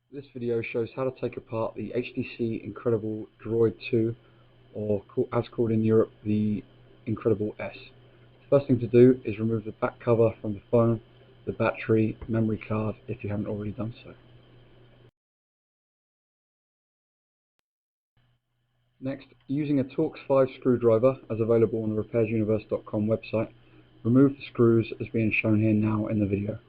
This video shows how to take apart the HTC Incredible Droid 2, or as called in Europe, the Incredible S. The first thing to do is remove the back cover from the phone, the battery, memory card if you haven't already done so. Next, using a Torx 5 screwdriver as available on the repairsuniverse.com website, remove the screws as being shown here now in the video.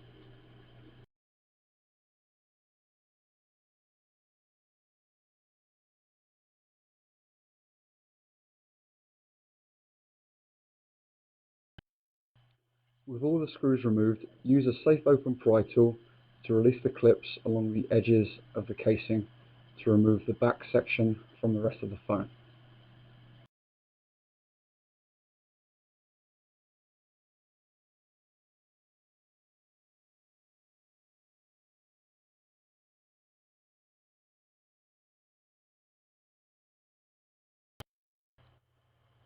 With all the screws removed, use a safe open pry tool to release the clips along the edges of the casing to remove the back section from the rest of the phone.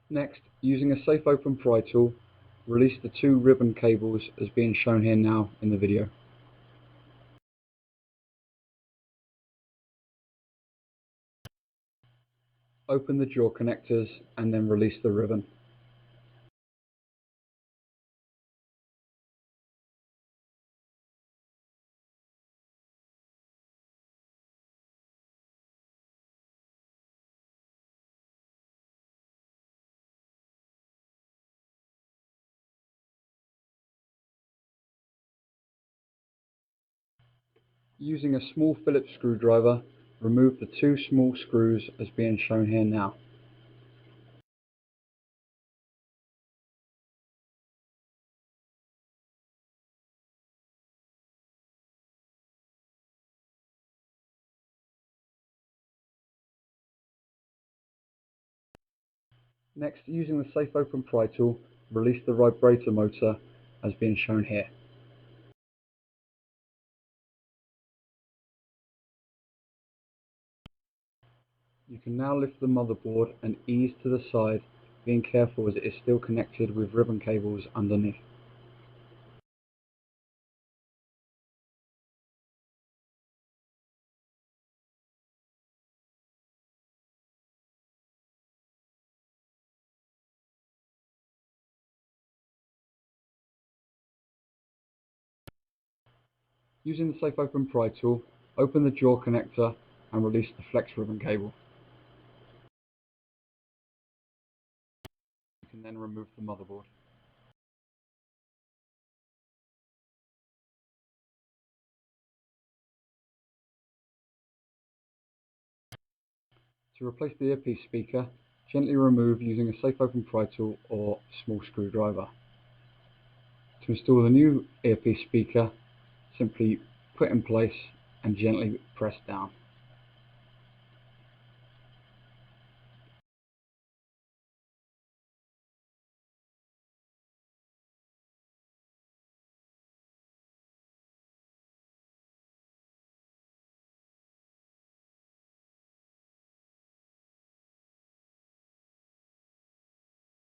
Next, using a safe open pry tool, release the two ribbon cables as being shown here now in the video. Open the jaw connectors and then release the ribbon. Using a small Phillips screwdriver, remove the two small screws as being shown here now. Next, using the safe open pry tool, release the vibrator motor as being shown here. You can now lift the motherboard and ease to the side, being careful as it is still connected with ribbon cables underneath. Using the safe open pry tool, open the jaw connector and release the flex ribbon cable. You can then remove the motherboard. To replace the earpiece speaker, gently remove using a safe open pry tool or small screwdriver. To install the new earpiece speaker, simply put in place and gently press down.